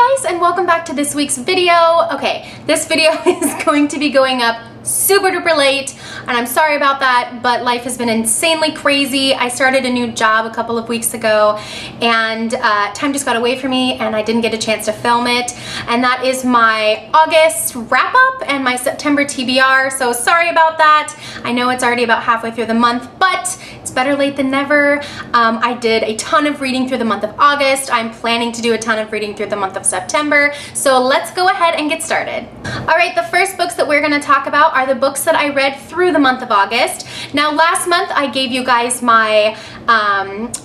guys, and welcome back to this week's video. Okay, this video is going to be going up super duper late, and I'm sorry about that, but life has been insanely crazy. I started a new job a couple of weeks ago, and time just got away from me, and I didn't get a chance to film it. And that is my August wrap up and my September TBR, so sorry about that. I know it's already about halfway through the month, but it's better late than never. I did a ton of reading through the month of August. I'm planning to do a ton of reading through the month of September, so let's go ahead and get started. All right, the first books that we're going to talk about are the books that I read through the month of August. Now, last month I gave you guys my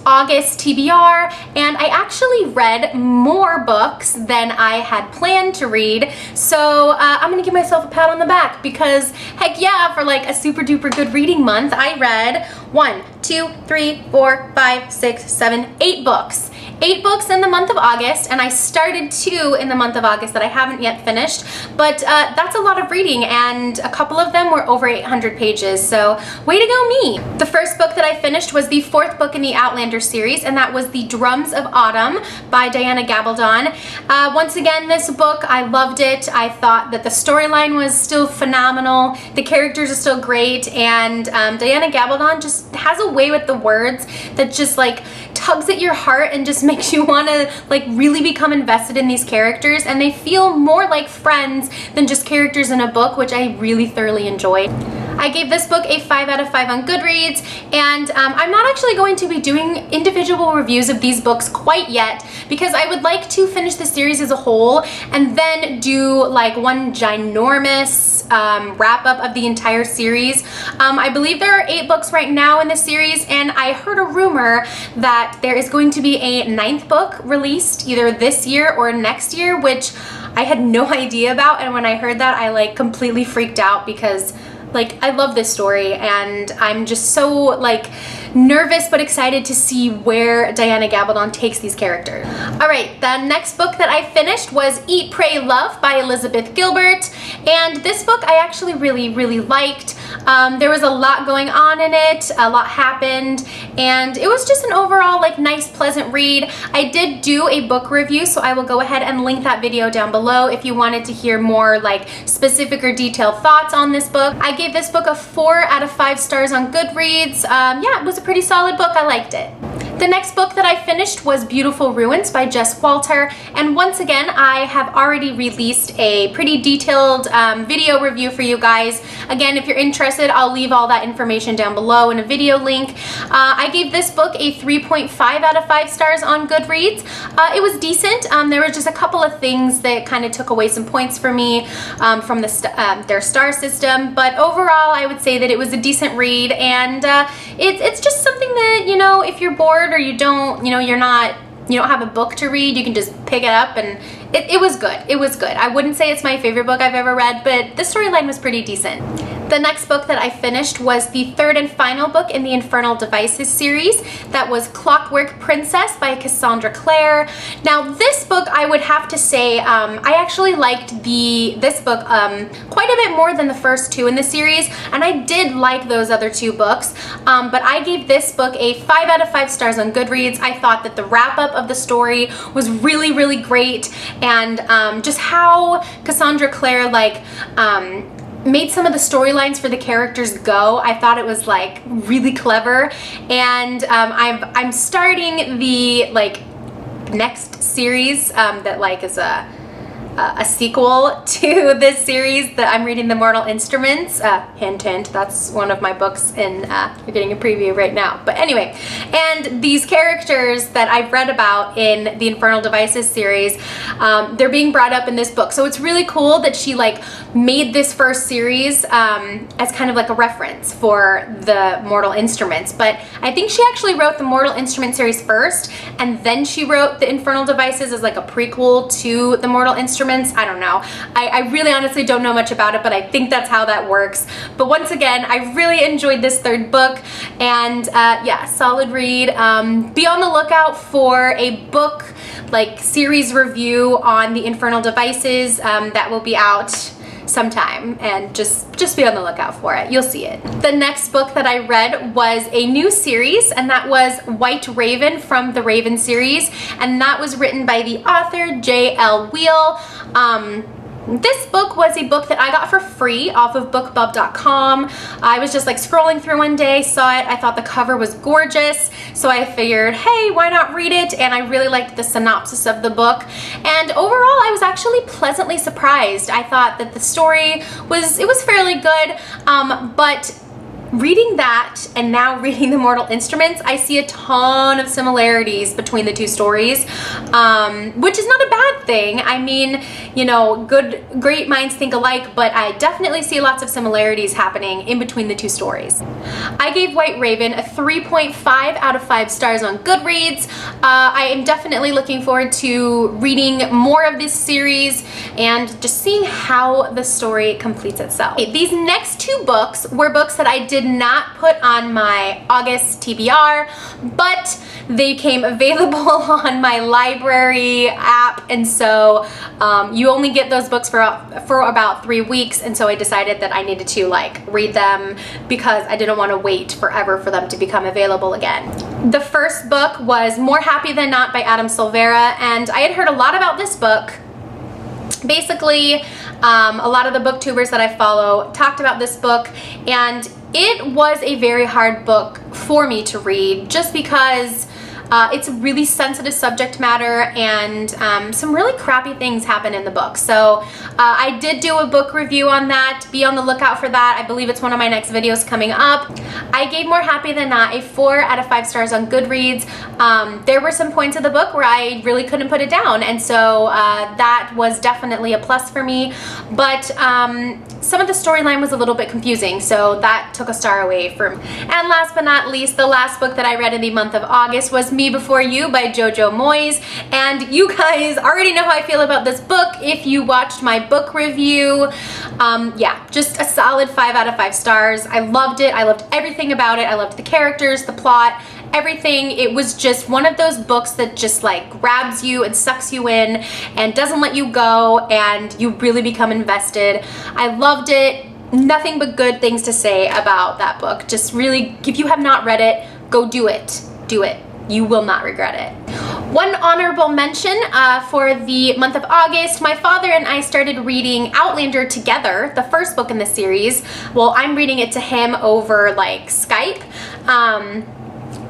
August TBR, and I actually read more books than I had planned to read, so I'm gonna give myself a pat on the back because heck yeah, for like a super duper good reading month, I read 1, 2, 3, 4, 5, 6, 7, 8 books. 8 books in the month of August, and I started 2 in the month of August that I haven't yet finished, but that's a lot of reading, and a couple of them were over 800 pages, so way to go me! The first book that I finished was the 4th book in the Outlander series, and that was The Drums of Autumn by Diana Gabaldon. Once again, this book, I loved it. I thought that the storyline was still phenomenal, the characters are still great, and Diana Gabaldon just has a way with the words that just like tugs at your heart and just makes you want to like really become invested in these characters, and they feel more like friends than just characters in a book, which I really thoroughly enjoyed. I gave this book a 5 out of 5 on Goodreads, and I'm not actually going to be doing individual reviews of these books quite yet because I would like to finish the series as a whole and then do like one ginormous wrap up of the entire series. I believe there are 8 books right now in the series, and I heard a rumor that there is going to be a 9th book released either this year or next year, which I had no idea about, and when I heard that I like completely freaked out because like I love this story, and I'm just so like nervous but excited to see where Diana Gabaldon takes these characters. All right, the next book that I finished was Eat, Pray, Love by Elizabeth Gilbert, and this book I actually really liked. There was a lot going on in it, a lot happened, and it was just an overall like nice pleasant read. I did do a book review, so I will go ahead and link that video down below if you wanted to hear more like specific or detailed thoughts on this book. I gave this book a 4 out of 5 stars on Goodreads. Yeah, it was a pretty solid book. I liked it. The next book that I finished was Beautiful Ruins by Jess Walter, and once again I have already released a pretty detailed video review for you guys. Again, if you're interested, I'll leave all that information down below in a video link. I gave this book a 3.5 out of 5 stars on Goodreads. It was decent. There were just a couple of things that kind of took away some points for me from their star system, but overall I would say that it was a decent read, and it's just something that, you know, if you're bored or you don't, you know, you don't have a book to read, you can just pick it up, and it was good. It was good. I wouldn't say it's my favorite book I've ever read, but the storyline was pretty decent. The next book that I finished was the 3rd and final book in the Infernal Devices series. That was Clockwork Princess by Cassandra Clare. Now, this book, I would have to say, I actually liked this book quite a bit more than the first 2 in the series, and I did like those other 2 books, but I gave this book a 5 out of 5 stars on Goodreads. I thought that the wrap-up of the story was really great, and just how Cassandra Clare like made some of the storylines for the characters go. I thought it was like really clever, and I'm starting the like next series that like is a sequel to this series that I'm reading, The Mortal Instruments. Hint, hint, that's one of my books, and you're getting a preview right now. But anyway, and these characters that I've read about in the Infernal Devices series, they're being brought up in this book. So it's really cool that she like made this first series as kind of like a reference for the Mortal Instruments. But I think she actually wrote the Mortal Instruments series first, and then she wrote the Infernal Devices as like a prequel to the Mortal Instruments. I don't know. I really honestly don't know much about it, but I think that's how that works. But once again, I really enjoyed this 3rd book, and yeah, solid read. Be on the lookout for a book like series review on the Infernal Devices that will be out sometime, and just be on the lookout for it. You'll see it. The next book that I read was a new series, and that was White Raven from the Raven series, and that was written by the author J.L. Wheel. This book was a book that I got for free off of bookbub.com. I was just like scrolling through one day, saw it, I thought the cover was gorgeous, so I figured, hey, why not read it? And I really liked the synopsis of the book. And overall, I was actually pleasantly surprised. I thought that the story was fairly good, but reading that and now reading The Mortal Instruments, I see a ton of similarities between the two stories, which is not a bad thing. I mean, you know, great minds think alike, but I definitely see lots of similarities happening in between the two stories. I gave White Raven a 3.5 out of 5 stars on Goodreads. I am definitely looking forward to reading more of this series and just seeing how the story completes itself. These next 2 books were books that I did not put on my August TBR, but they came available on my library app, and so you only get those books for about 3 weeks, and so I decided that I needed to like read them because I didn't want to wait forever for them to become available again. The first book was More Happy Than Not by Adam Silvera, and I had heard a lot about this book. Basically, a lot of the booktubers that I follow talked about this book, and it was a very hard book for me to read just because it's a really sensitive subject matter, and some really crappy things happen in the book. So I did do a book review on that. Be on the lookout for that. I believe it's one of my next videos coming up. I gave More Happy Than Not a 4 out of 5 stars on Goodreads. There were some points of the book where I really couldn't put it down, and so that was definitely a plus for me. But some of the storyline was a little bit confusing, so that took a star away from me. And last but not least, the last book that I read in the month of August was Me Before You by Jojo Moyes, and you guys already know how I feel about this book if you watched my book review. Yeah, just a solid 5 out of 5 stars. I loved it. I loved everything about it. I loved the characters, the plot, everything. It was just one of those books that just like grabs you and sucks you in and doesn't let you go, and you really become invested. I loved it. Nothing but good things to say about that book. Just really, if you have not read it, go do it. Do it. You will not regret it. One honorable mention for the month of August, my father and I started reading Outlander together, the first book in the series. Well, I'm reading it to him over like Skype.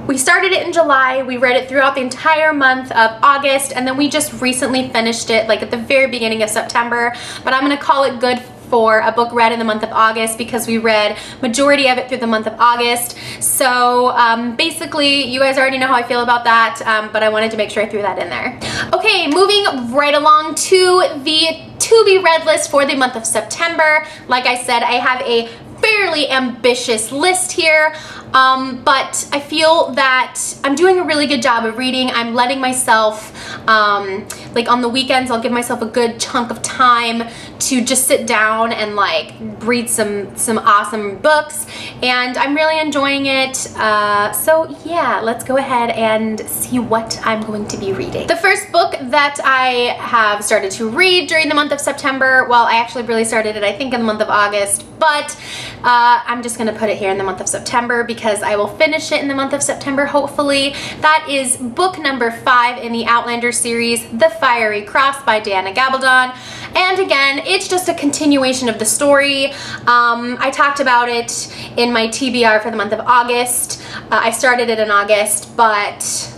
We started it in July, we read it throughout the entire month of August, and then we just recently finished it like at the very beginning of September, but I'm gonna call it good for a book read in the month of August because we read majority of it through the month of August. So basically, you guys already know how I feel about that, but I wanted to make sure I threw that in there. Okay, moving right along to the to-be read list for the month of September. Like I said, I have a fairly ambitious list here, but I feel that I'm doing a really good job of reading. I'm letting myself, like on the weekends, I'll give myself a good chunk of time to just sit down and like read some awesome books, and I'm really enjoying it. So yeah, let's go ahead and see what I'm going to be reading. The first book that I have started to read during the month of September, well, I actually really started it I think in the month of August, but I'm just gonna put it here in the month of September because I will finish it in the month of September, hopefully. That is book number 5 in the Outlander series, The Fiery Cross by Diana Gabaldon. And again, it's just a continuation of the story. I talked about it in my TBR for the month of August. I started it in August, but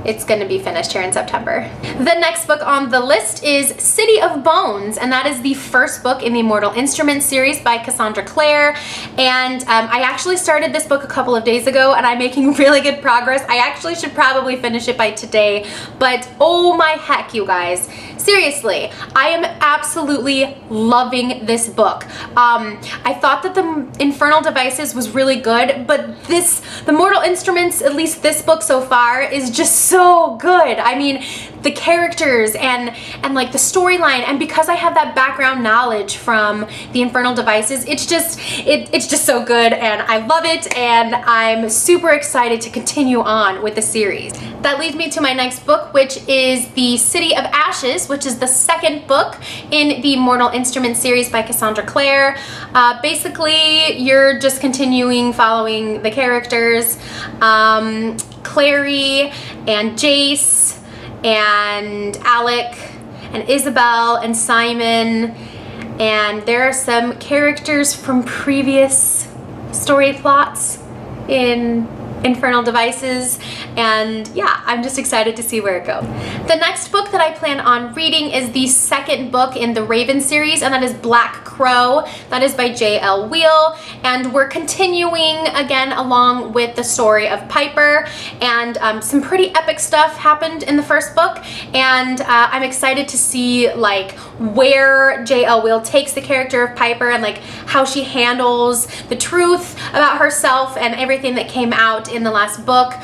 it's going to be finished here in September. The next book on the list is City of Bones, and that is the first book in the Mortal Instruments series by Cassandra Clare. And I actually started this book a couple of days ago, and I'm making really good progress. I actually should probably finish it by today, but oh my heck, you guys. Seriously, I am absolutely loving this book. I thought that the Infernal Devices was really good, but the Mortal Instruments, at least this book so far, is just so good. I mean, the characters and like the storyline, and because I have that background knowledge from the Infernal Devices, it's just so good, and I love it, and I'm super excited to continue on with the series. that leads me to my next book, which is The City of Ashes, which is the second book in the Mortal Instruments series by Cassandra Clare. Basically, you're just continuing following the characters, Clary and Jace and Alec and Isabel and Simon, and there are some characters from previous story plots in Infernal Devices, and yeah, I'm just excited to see where it goes. The next book that I plan on reading is the second book in the Raven series, and that is Black Crow. That is by J.L. Wheel, and we're continuing again along with the story of Piper, and some pretty epic stuff happened in the first book, and I'm excited to see like where J.L. Wheel takes the character of Piper and like how she handles the truth about herself and everything that came out in the last book.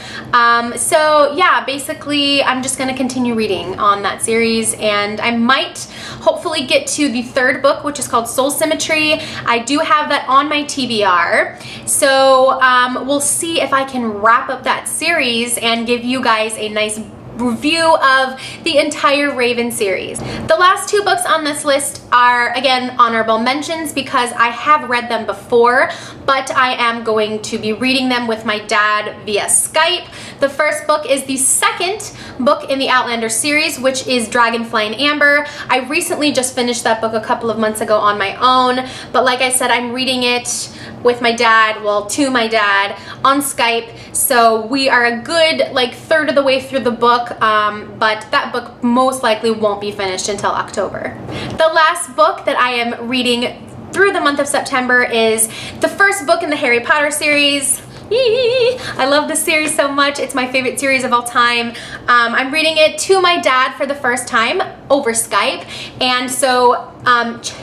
So yeah, basically I'm just gonna continue reading on that series, and I might hopefully get to the third book, which is called Soul Symmetry. I do have that on my TBR, so we'll see if I can wrap up that series and give you guys a nice review of the entire Raven series. The last two books on this list are, again, honorable mentions because I have read them before, but I am going to be reading them with my dad via Skype. The first book is the second book in the Outlander series, which is Dragonfly and Amber. I recently just finished that book a couple of months ago on my own, but like I said, I'm reading it with my dad, well, to my dad on Skype, so we are a good like third of the way through the book, but that book most likely won't be finished until October. The last book that I am reading through the month of September is the first book in the Harry Potter series. I love this series so much. It's my favorite series of all time. I'm reading it to my dad for the first time over Skype, and so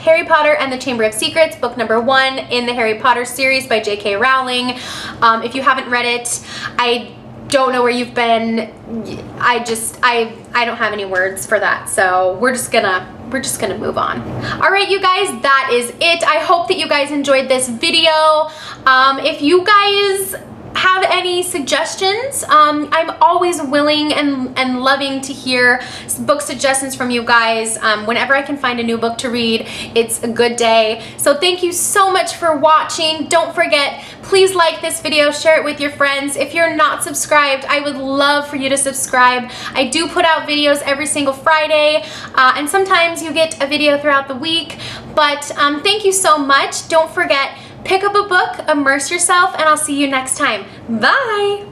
Harry Potter and the Chamber of Secrets, book number 1 in the Harry Potter series by J.K. Rowling. If you haven't read it, I don't know where you've been. I don't have any words for that, so we're just gonna move on. All right, you guys, that is it. I hope that you guys enjoyed this video. If you guys have any suggestions, I'm always willing and loving to hear book suggestions from you guys. Whenever I can find a new book to read, it's a good day. So thank you so much for watching. Don't forget, please like this video, share it with your friends. If you're not subscribed, I would love for you to subscribe. I do put out videos every single Friday, and sometimes you get a video throughout the week, but thank you so much. Don't forget, pick up a book, immerse yourself, and I'll see you next time. Bye!